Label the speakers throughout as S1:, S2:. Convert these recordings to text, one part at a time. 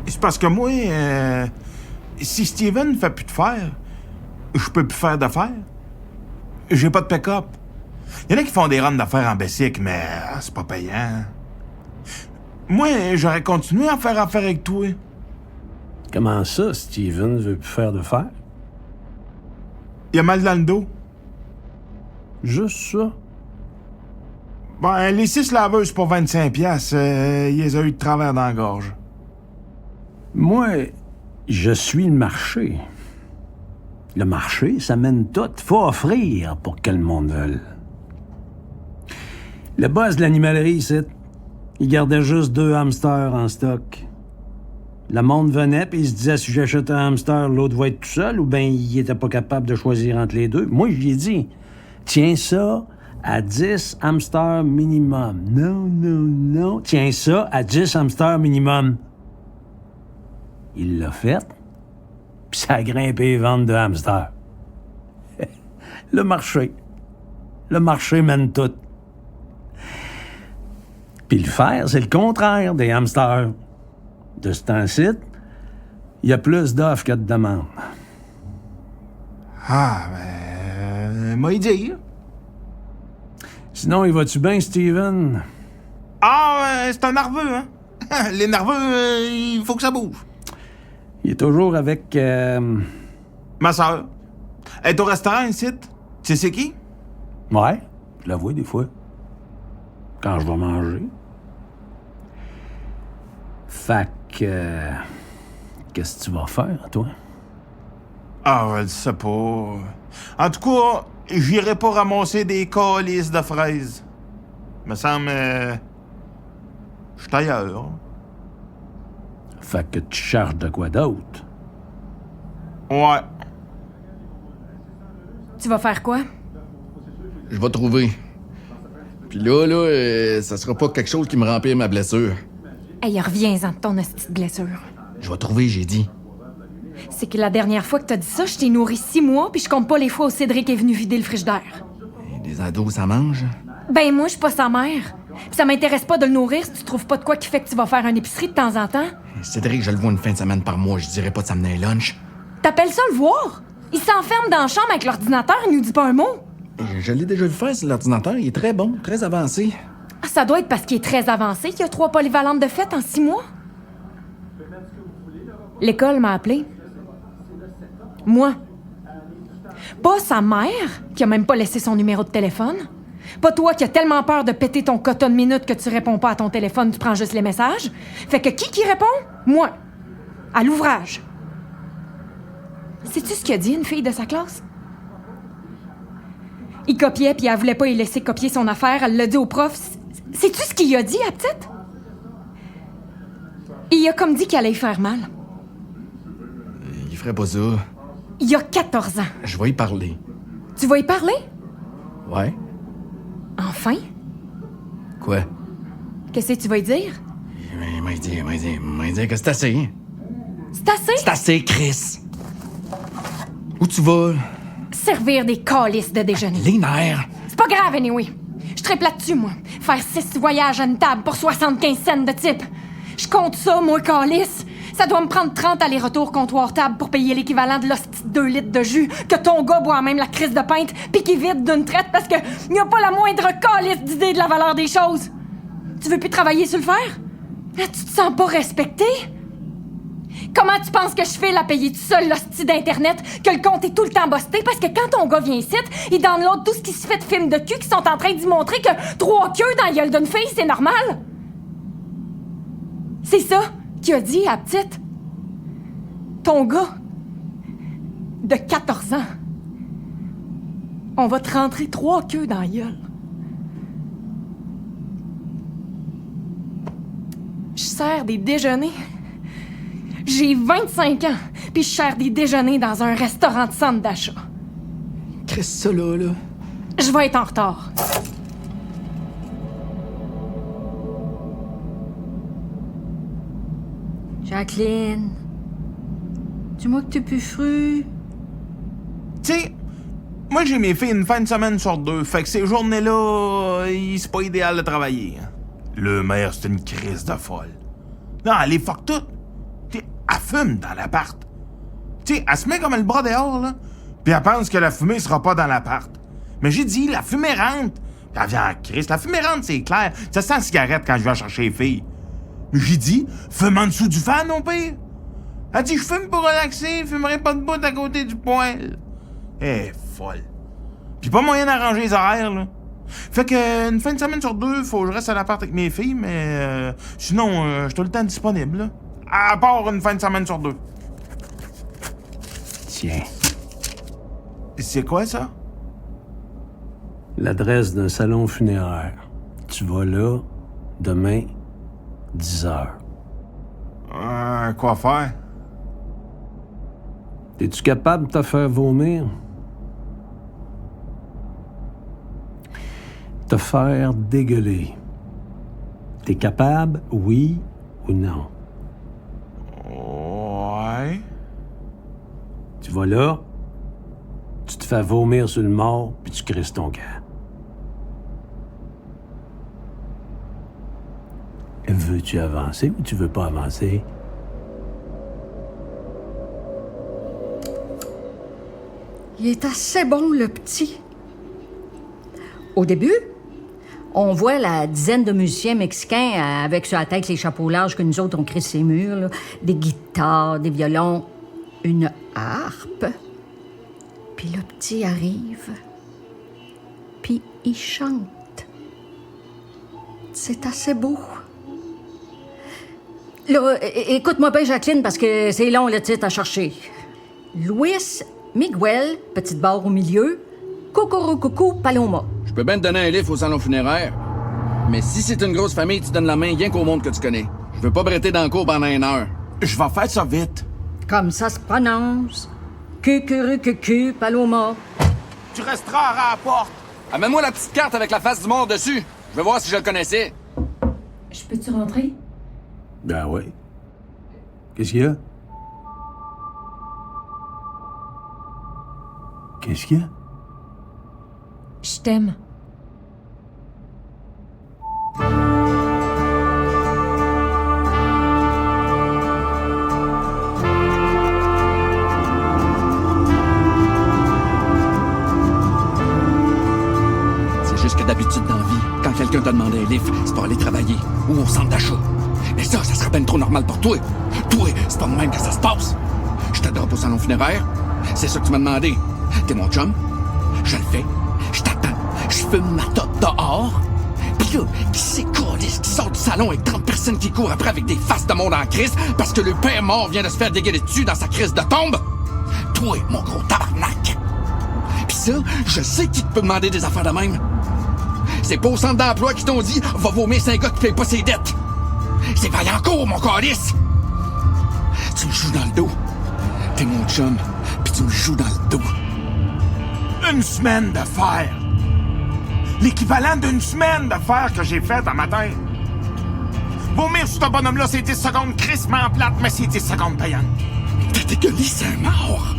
S1: C'est parce que moi, si Steven fait plus de fer, je peux plus faire d'affaires. J'ai pas de pick-up. Il y en a qui font des runs d'affaires en Bessic, mais c'est pas payant. Moi, j'aurais continué à faire affaire avec toi.
S2: Comment ça, Steven veut plus faire de fer?
S1: Il a mal dans le dos.
S2: Juste ça?
S1: Ben, les 6 laveuses pour 25$, il les a eu de travers dans la gorge.
S2: Moi, je suis le marché. Le marché, ça mène tout. Faut offrir pour que le monde veuille. Le boss de l'animalerie, ici, il gardait juste 2 hamsters en stock. Le monde venait puis il se disait si j'achète un hamster, l'autre va être tout seul ou bien il était pas capable de choisir entre les deux. Moi, je lui ai dit, tiens ça à 10 hamsters minimum. Non. Tiens ça à 10 hamsters minimum. Il l'a fait, puis ça a grimpé les ventes de hamsters. Le marché. Le marché mène tout. Puis le fer, c'est le contraire des hamsters. De ce temps-ci, il y a plus d'offres que de demandes.
S1: Ah, moi y dire.
S2: Sinon, il va-tu bien, Steven?
S1: Ah, c'est un nerveux, hein? Les nerveux, il faut que ça bouge.
S2: Il est toujours avec...
S1: Ma soeur. Elle est au restaurant ici. Tu sais c'est qui?
S2: Ouais, je la vois des fois. Quand je vais manger. Fait que... qu'est-ce que tu vas faire, toi?
S1: Ah, je sais pas. En tout cas, j'irai pas ramasser des calices de fraises. Me semble... je suis ailleurs.
S2: Fait que tu charges de quoi d'autre?
S1: Ouais.
S3: Tu vas faire quoi?
S4: Je vais trouver. Puis là, ça sera pas quelque chose qui me remplit ma blessure.
S3: Hey, reviens-en de ton petite blessure.
S4: Je vais trouver, j'ai dit.
S3: C'est que la dernière fois que t'as dit ça, je t'ai nourri 6 mois, puis je compte pas les fois où Cédric est venu vider le frigidaire.
S4: Et des ados, ça mange?
S3: Ben moi, je suis pas sa mère. Puis ça m'intéresse pas de le nourrir si tu trouves pas de quoi qui fait que tu vas faire une épicerie de temps en temps.
S4: Cédric, je le vois une fin de semaine par mois, je dirais pas de s'amener un lunch.
S3: T'appelles ça le voir? Il s'enferme dans la chambre avec l'ordinateur, il nous dit pas un mot.
S4: Je l'ai déjà vu faire sur l'ordinateur, il est très bon, très avancé.
S3: Ah, ça doit être parce qu'il est très avancé qu'il y a 3 polyvalentes de fête en 6 mois. L'école m'a appelé. Moi. Pas sa mère, qui a même pas laissé son numéro de téléphone. Pas toi qui as tellement peur de péter ton quota de minutes que tu réponds pas à ton téléphone, tu prends juste les messages. Fait que qui répond? Moi. À l'ouvrage. Sais-tu ce qu'a dit une fille de sa classe? Il copiait, puis elle voulait pas y laisser copier son affaire. Elle l'a dit au prof. Sais-tu ce qu'il a dit, à petite? Il a comme dit qu'il allait y faire mal.
S4: Il ferait pas ça.
S3: Il a 14 ans.
S4: Je vais y parler.
S3: Tu vas y parler?
S4: Ouais?
S3: Enfin?
S4: Quoi?
S3: Qu'est-ce que tu vas y dire?
S4: Il m'a dit que c'est assez.
S3: C'est assez?
S4: C'est assez, Chris. Où tu vas?
S3: Servir des calices de déjeuner.
S4: Les nerfs.
S3: C'est pas grave, anyway. Je triple là-dessus, moi. Faire 6 voyages à une table pour 75 cents de type. Je compte ça, moi, calice. Ça doit me prendre 30 allers-retours comptoir-table pour payer l'équivalent de l'hostie de 2 litres de jus que ton gars boit même la crise de pinte pis qu'il vide d'une traite parce que n'y a pas la moindre calice d'idée de la valeur des choses. Tu veux plus travailler sur le fer? Ah, tu te sens pas respecté? Comment tu penses que je fais la payer tout seul l'hostie d'Internet, que le compte est tout le temps busté parce que quand ton gars vient ici, il download tout ce qui se fait de films de cul qui sont en train d'y montrer que 3 queues dans la gueule d'une fille, c'est normal? C'est ça qu'il a dit à la petite. Ton gars de 14 ans. On va te rentrer 3 queues dans la gueule. Je sers des déjeuners. J'ai 25 ans, puis je sers des déjeuners dans un restaurant de centre d'achat.
S4: Qu'est-ce ça, là?
S3: Je vais être en retard.
S5: Jacqueline, dis-moi que t'es plus fru.
S1: Tu sais, moi j'ai mes filles une fin de semaine sur 2, fait que ces journées-là, c'est pas idéal de travailler. Le maire, c'est une crise de folle. Non, elle est fuck tout. Elle fume dans l'appart. Tu sais, elle se met comme le bras dehors, là. Puis elle pense que la fumée sera pas dans l'appart. Mais j'ai dit, la fumée rentre. Puis elle vient en crise. La fumée rentre, c'est clair. Ça sent la cigarette quand je vais chercher les filles. Mais j'ai dit, fume en dessous du fan, au pire. Elle dit, je fume pour relaxer, je fumerai pas de bout à côté du poêle. Elle est folle. Puis pas moyen d'arranger les horaires, là. Fait que une fin de semaine sur 2, faut que je reste à l'appart avec mes filles, mais sinon, je suis tout le temps disponible, là. À part une fin de semaine sur 2.
S2: Tiens,
S1: C'est quoi, ça?
S2: l'adresse d'un salon funéraire. Tu vas là, demain, 10 heures.
S1: Quoi faire?
S2: Es-tu capable de te faire vomir? Te faire dégueuler. T'es capable, oui ou non?
S1: Ouais.
S2: Tu vas là, tu te fais vomir sur le mort, puis tu crises ton camp. Veux-tu avancer ou tu veux pas avancer?
S5: Il est assez bon, le petit. Au début, on voit la dizaine de musiciens mexicains avec sur la tête les chapeaux larges que nous autres on crée ces murs, là. Des guitares, des violons, une harpe. Puis le petit arrive, puis il chante. C'est assez beau. Là, écoute-moi bien, Jacqueline, parce que c'est long le titre à chercher. Luis Miguel, petite barre au milieu, Cucurucucu Paloma.
S4: Je peux bien te donner un livre au salon funéraire, mais si c'est une grosse famille, tu donnes la main rien qu'au monde que tu connais. Je veux pas bretter dans le cours pendant 1 heure.
S1: Je vais faire ça vite.
S5: Comme ça se prononce. Cucurucucu Paloma.
S1: Tu resteras à la porte.
S4: Amène-moi la petite carte avec la face du mort dessus. Je veux voir si je le connaissais.
S3: Je peux-tu rentrer?
S2: Ben oui. Qu'est-ce qu'il y a? Qu'est-ce qu'il y a?
S3: Je t'aime.
S4: C'est juste que d'habitude dans la vie, quand quelqu'un te demande un livre, c'est pour aller travailler ou au centre d'achat. Mais ça serait ben trop normal pour toi. Toi, c'est pas de même que ça se passe. Je te drop au salon funéraire. C'est ça que tu m'as demandé. T'es mon chum. Je le fais. Je t'attends. Je fume ma top dehors. Pis là, qui c'est qui sort du salon avec 30 personnes qui courent après avec des faces de monde en crise parce que le père mort vient de se faire dégueuler dessus dans sa crise de tombe? Toi, mon gros tabarnak. Pis ça, je sais qui peut demander des affaires de même. C'est pas au centre d'emploi qui t'ont dit « Va vomir, c'est un gars qui paye pas ses dettes ». C'est Vaillancourt, mon calice! Tu me joues dans le dos. T'es mon chum, puis tu me joues dans le dos.
S1: Une semaine de fer. L'équivalent d'une semaine de fer que j'ai fait un matin. Vomir sur ce bonhomme-là, c'est 10 secondes crissement plate, mais c'est 10 secondes payantes.
S4: T'as dégueulé, c'est un mort.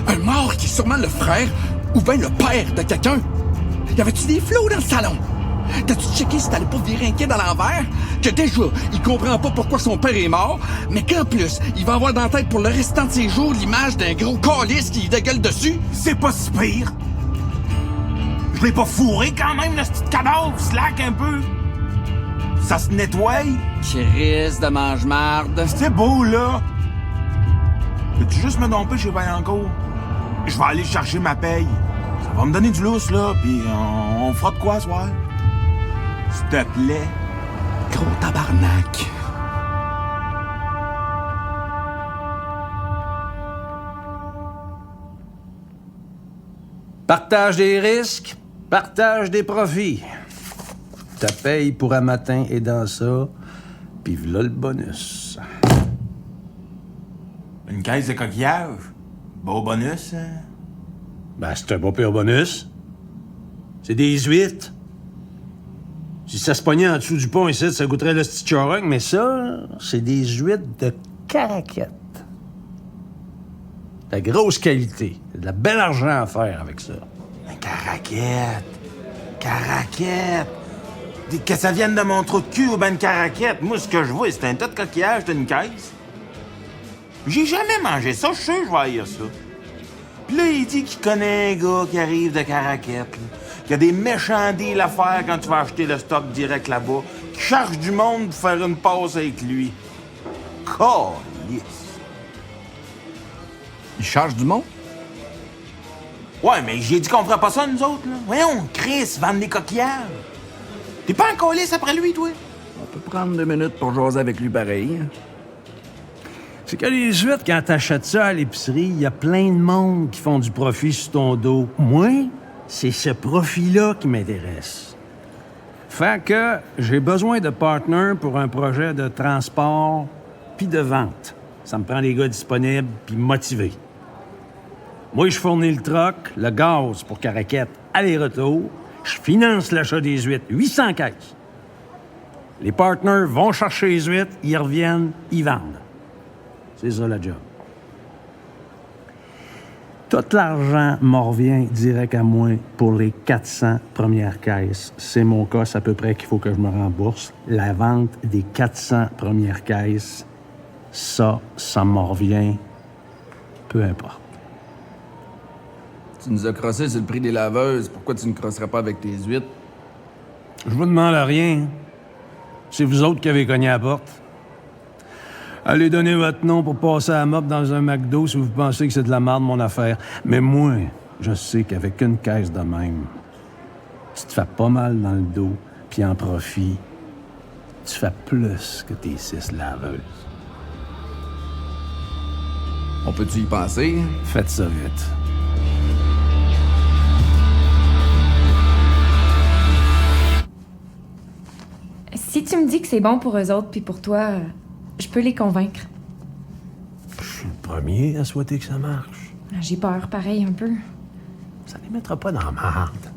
S4: Un mort qui est sûrement le frère ou bien le père de quelqu'un. Y avait-tu des flots dans le salon? T'as-tu checké si t'allais pas virer un kid à l'envers? Que déjà, il comprend pas pourquoi son père est mort, mais qu'en plus, il va avoir dans la tête pour le restant de ses jours l'image d'un gros calice qui dégueule dessus?
S1: C'est pas si pire. Je l'ai pas fourré quand même, le petit cadavre, slack un peu. Ça se nettoie.
S4: Chris de mange-marde.
S1: C'est beau, là. Peux-tu juste me domper chez Vaillancourt? Je vais aller chercher ma paye. Ça va me donner du lousse, là, puis on fera de quoi, ce soir? S'il te plaît.
S4: Gros tabarnak.
S2: Partage des risques, partage des profits. Ta paye pour un matin est dans ça, pis v'là le bonus.
S1: Une caisse de coquillage. Beau bonus, hein?
S2: Ben, c'est un beau pire bonus. C'est des huîtres. Si ça se pognait en dessous du pont ici, ça goûterait le petit charogne, mais ça, c'est des huîtres de caraquette. De la grosse qualité. De la belle argent à faire avec ça.
S1: Un caraquette. Caraquette. Que ça vienne de mon trou de cul ou ben une caraquette. Moi, ce que je vois, c'est un tas de coquillages d'une caisse. J'ai jamais mangé ça, je suis sûr que je vais haïr ça. Puis là, il dit qu'il connaît un gars qui arrive de Caraquette, là, qui a des méchants deals à faire quand tu vas acheter le stock direct là-bas, qui charge du monde pour faire une passe avec lui. Calisse.
S4: Il charge du monde?
S1: Ouais, mais j'ai dit qu'on ferait pas ça, nous autres, là. Voyons, Chris, vendre des coquillages. T'es pas en calisse après lui, toi?
S4: On peut prendre 2 minutes pour jaser avec lui pareil.
S2: C'est que les huîtres, quand t'achètes ça à l'épicerie, il y a plein de monde qui font du profit sur ton dos. Moi, c'est ce profit-là qui m'intéresse. Fait que j'ai besoin de partners pour un projet de transport puis de vente. Ça me prend des gars disponibles puis motivés. Moi, je fournis le troc, le gaz pour Caraquette, aller-retour. Je finance l'achat des huîtres, 800 caisses. Les partners vont chercher les huîtres, ils reviennent, ils vendent. C'est ça, la job. Tout l'argent m'en revient direct à moi pour les 400 premières caisses. C'est mon cas, c'est à peu près qu'il faut que je me rembourse. La vente des 400 premières caisses, ça m'en revient, peu importe.
S4: Tu nous as crossé sur le prix des laveuses. Pourquoi tu ne crosserais pas avec tes huîtres?
S2: Je vous demande rien. C'est vous autres qui avez cogné à la porte. Allez donner votre nom pour passer à la mop dans un McDo si vous pensez que c'est de la merde, mon affaire. Mais moi, je sais qu'avec une caisse de même, tu te fais pas mal dans le dos, puis en profit, tu fais plus que tes 6 laveuses.
S4: On peut-tu y penser?
S2: Faites ça vite.
S3: Si tu me dis que c'est bon pour eux autres puis pour toi, je peux les convaincre.
S2: Je suis le premier à souhaiter que ça marche.
S3: J'ai peur, pareil, un peu.
S2: Ça les mettra pas dans la merde.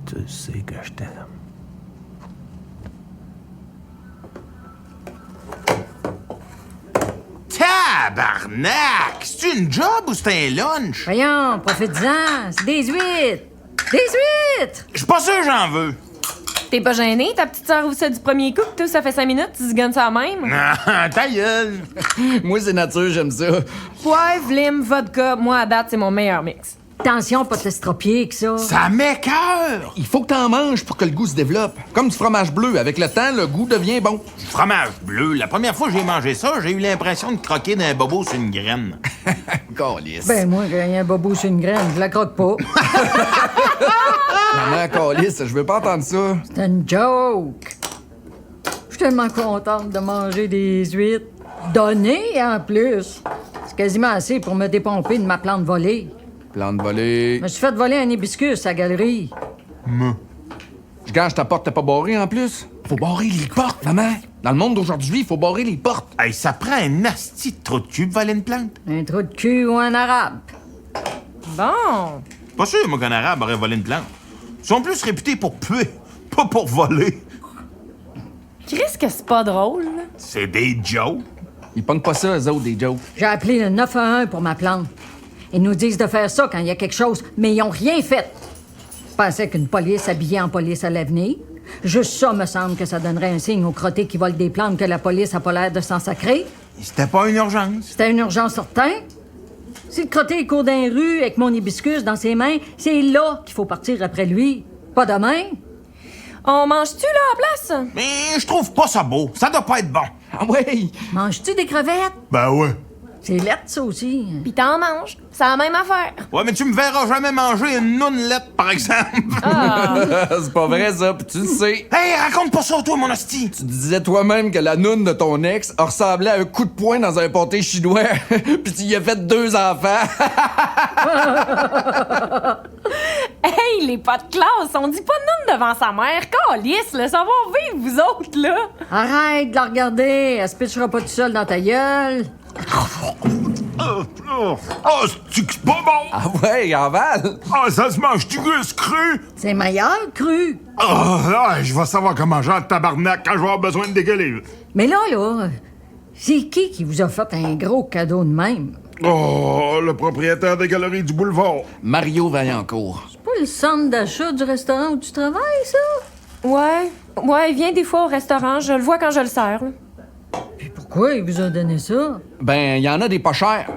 S2: Tu sais que je t'aime.
S1: Tabarnak! C'est une job ou c'est un lunch?
S5: Voyons, profite-en, c'est des huîtres! Des huîtres!
S1: Je suis pas sûr que j'en veux.
S3: T'es pas gêné? Ta petite sœur ouvre ça du premier coup, que tout ça fait 5 minutes, tu se gonnes ça même?
S1: Ah, ta gueule!
S4: Moi, c'est nature, j'aime ça.
S3: Poivre, lime, vodka, moi, à date, c'est mon meilleur mix.
S5: Attention, pas te l'estropier que ça.
S1: Ça m'écoeure!
S4: Il faut que t'en manges pour que le goût se développe. Comme du fromage bleu. Avec le temps, le goût devient bon.
S1: Du fromage bleu. La première fois que j'ai mangé ça, j'ai eu l'impression de croquer d'un bobo sur une graine.
S4: Calice.
S5: Ben, moi, quand il y a un bobo sur une graine, je la croque pas.
S4: Maman, calice, je veux pas entendre ça.
S5: C'est une joke. Je suis tellement contente de manger des huîtres. Données, en plus. C'est quasiment assez pour me dépomper de ma plante volée.
S4: Plante volée.
S5: Je me suis fait voler un hibiscus à la galerie.
S4: Je gage ta porte, t'as pas barré en plus? Faut barrer les portes, maman. Dans le monde d'aujourd'hui, il faut barrer les portes.
S1: Hey, ça prend un asti de trou de cul pour voler une plante.
S5: Un trou de cul ou un arabe.
S3: Bon.
S1: Pas sûr, moi, qu'un arabe aurait volé une plante. Ils sont plus réputés pour puer, pas pour voler.
S3: Chris, que c'est pas drôle, là.
S1: C'est des jokes.
S4: Ils pognent pas ça, eux autres, des jokes.
S5: J'ai appelé le 911 pour ma plante. Ils nous disent de faire ça quand il y a quelque chose, mais ils ont rien fait. Je pensais qu'une police habillée en police allait venir. Juste ça, me semble que ça donnerait un signe aux crottés qui volent des plantes que la police a pas l'air de s'en sacrer.
S1: C'était pas une urgence.
S5: C'était une urgence certaine. Si le crotté court dans les rues avec mon hibiscus dans ses mains, c'est là qu'il faut partir après lui. Pas demain.
S3: On mange-tu, là, à place?
S1: Mais je trouve pas ça beau. Ça doit pas être bon.
S4: Ah ouais!
S5: Manges-tu des crevettes?
S1: Ben ouais.
S5: C'est lettre, ça aussi.
S3: Pis t'en manges. C'est la même affaire.
S1: Ouais, mais tu me verras jamais manger une nounelette, par exemple.
S4: C'est pas vrai, ça, pis tu le sais.
S1: Hey, raconte pas ça, toi, mon hostie.
S4: Tu disais toi-même que la noune de ton ex ressemblait à un coup de poing dans un pâté chinois, pis tu y as fait 2 enfants.
S3: Hey, les pas de classe, on dit pas de noune devant sa mère. Calisse, le savoir-vivre, vous autres, là.
S5: Arrête de la regarder. Elle se pitchera pas tout seul dans ta gueule.
S1: Oh, c'est pas bon.
S4: Ah ouais, avale!
S1: Ah, ça se mange du gus cru.
S5: C'est meilleur cru.
S1: Ah, je vais savoir comment manger un tabarnak quand je vais avoir besoin de dégueuler.
S5: Mais là, c'est qui vous a fait un gros cadeau de même?
S1: Oh, le propriétaire des galeries du boulevard.
S4: Mario Vaillancourt.
S5: C'est pas le centre d'achat du restaurant où tu travailles, ça?
S3: Ouais, il vient des fois au restaurant. Je le vois quand je le sers, là.
S5: Puis pourquoi Pourquoi il vous a donné ça?
S4: Ben, il y en a des pas chers.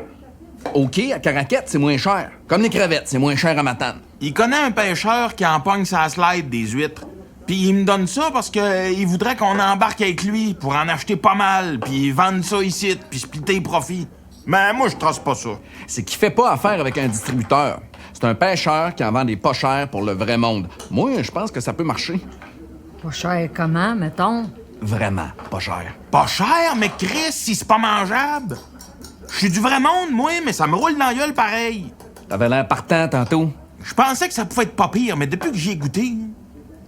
S4: OK, à Caraquette, c'est moins cher. Comme les crevettes, c'est moins cher à Matane.
S1: Il connaît un pêcheur qui empogne sa slide des huîtres. Puis il me donne ça parce que il voudrait qu'on embarque avec lui pour en acheter pas mal, puis vendre ça ici, puis splitter les profits. Mais moi, je trace pas ça.
S4: C'est qu'il fait pas affaire avec un distributeur. C'est un pêcheur qui en vend des pas chers pour le vrai monde. Moi, je pense que ça peut marcher.
S5: Pas cher comment, mettons?
S4: Vraiment pas cher.
S1: Pas cher, mais Chris, si c'est pas mangeable. Je suis du vrai monde, moi, mais ça me roule dans la gueule pareil.
S4: T'avais l'air partant tantôt.
S1: Je pensais que ça pouvait être pas pire, mais depuis que j'y ai goûté,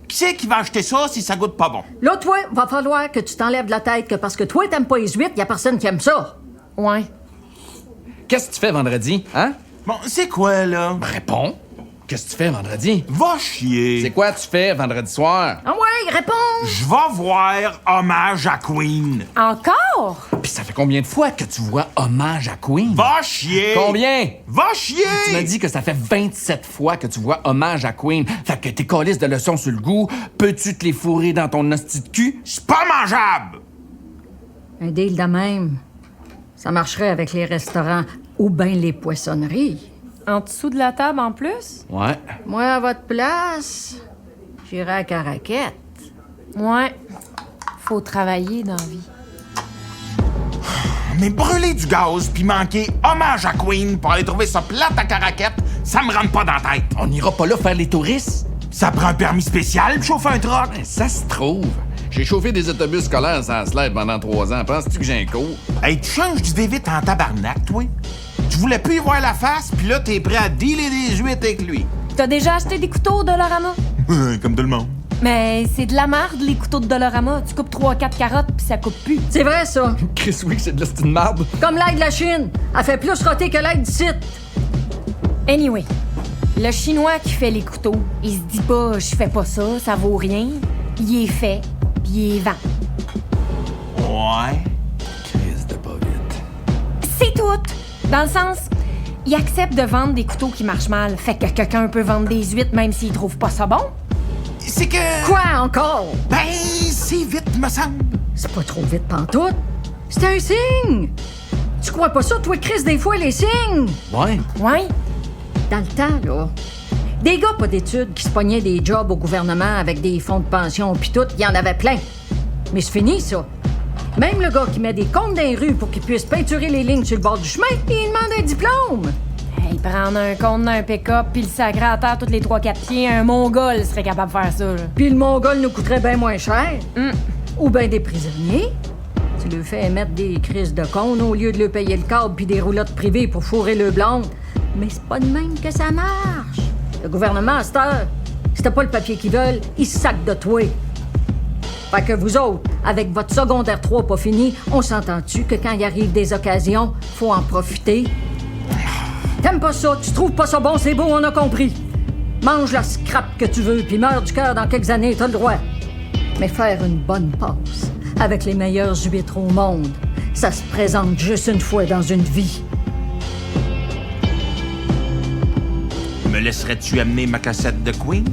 S1: qui c'est qui va acheter ça si ça goûte pas bon?
S5: Là, toi, va falloir que tu t'enlèves de la tête que parce que toi, t'aimes pas les huîtres, y a personne qui aime ça.
S3: Ouais.
S4: Qu'est-ce que tu fais vendredi, hein?
S1: Bon, c'est quoi, là?
S4: Réponds. Qu'est-ce que tu fais vendredi?
S1: Va chier.
S4: C'est quoi tu fais vendredi soir?
S5: Ah ouais, réponds!
S1: Je vais voir Hommage à Queen.
S3: Encore?
S4: Puis ça fait combien de fois que tu vois Hommage à Queen?
S1: Va chier.
S4: Combien?
S1: Va chier.
S4: Tu m'as dit que ça fait 27 fois que tu vois Hommage à Queen. Fait que tes colisses de leçons sur le goût, peux-tu te les fourrer dans ton hostie de cul?
S1: C'est pas mangeable.
S5: Un deal de même, ça marcherait avec les restaurants ou bien les poissonneries.
S3: En dessous de la table en plus?
S4: Ouais.
S5: Moi, à votre place, j'irais à Caraquette.
S3: Ouais. Faut travailler dans la vie.
S1: Mais brûler du gaz puis manquer Hommage à Queen pour aller trouver ça plate à Caraquette, ça me rentre pas dans la tête.
S4: On n'ira pas là faire les touristes?
S1: Ça prend un permis spécial pour chauffer un truck.
S4: Ben, ça se trouve. J'ai chauffé des autobus scolaires sans slide pendant 3 ans. Penses-tu que j'ai un cours?
S1: Hey, tu changes d'idée vite en tabarnak, toi. Tu voulais plus y voir la face, puis là, t'es prêt à dealer des huîtres avec lui.
S3: T'as déjà acheté des couteaux Dollarama?
S1: Comme tout le monde.
S3: Mais c'est de la merde, les couteaux de Dollarama. Tu coupes 3-4 carottes, puis ça coupe plus.
S5: C'est vrai, ça.
S4: Chris, oui, c'est de la style marde.
S5: Comme l'ail de la Chine. Elle fait plus roter que l'ail d'ici.
S3: Anyway, le Chinois qui fait les couteaux, il se dit pas « je fais pas ça, ça vaut rien ». Il est fait, puis il est vend.
S1: Ouais.
S4: Chris de pas vite.
S3: C'est tout! Dans le sens, il accepte de vendre des couteaux qui marchent mal. Fait que quelqu'un peut vendre des huîtres même s'il trouve pas ça bon.
S1: C'est que...
S5: Quoi encore?
S1: Ben, c'est vite, me semble.
S5: C'est pas trop vite pantoute. C'est un signe. Tu crois pas ça, toi, Chris, des fois, les signes?
S4: Ouais.
S3: Ouais?
S5: Dans le temps, là, des gars pas d'études qui se pognaient des jobs au gouvernement avec des fonds de pension pis tout, il y en avait plein. Mais c'est fini, ça. Même le gars qui met des comptes dans les rues pour qu'il puisse peinturer les lignes sur le bord du chemin, il demande un diplôme.
S3: Hey, prendre un compte d'un pick-up puis le sacrer à terre tous les 3-4 pieds, un Mongol serait capable de faire ça, là.
S5: Puis le Mongol nous coûterait bien moins cher. Ou bien des prisonniers. Tu leur fais émettre des crises de cône au lieu de leur payer le câble puis des roulottes privées pour fourrer le blonde. Mais c'est pas de même que ça marche. Le gouvernement, à cette heure, si t'as pas le papier qu'ils veulent, ils se sacent de toi. Fait que vous autres, avec votre secondaire 3 pas fini, on s'entend-tu que quand il arrive des occasions, faut en profiter? T'aimes pas ça, tu trouves pas ça bon, c'est beau, on a compris. Mange la scrap que tu veux, puis meurs du cœur dans quelques années, t'as le droit. Mais faire une bonne passe avec les meilleurs huîtres au monde, ça se présente juste une fois dans une vie.
S1: Me laisserais-tu amener ma cassette de Queen?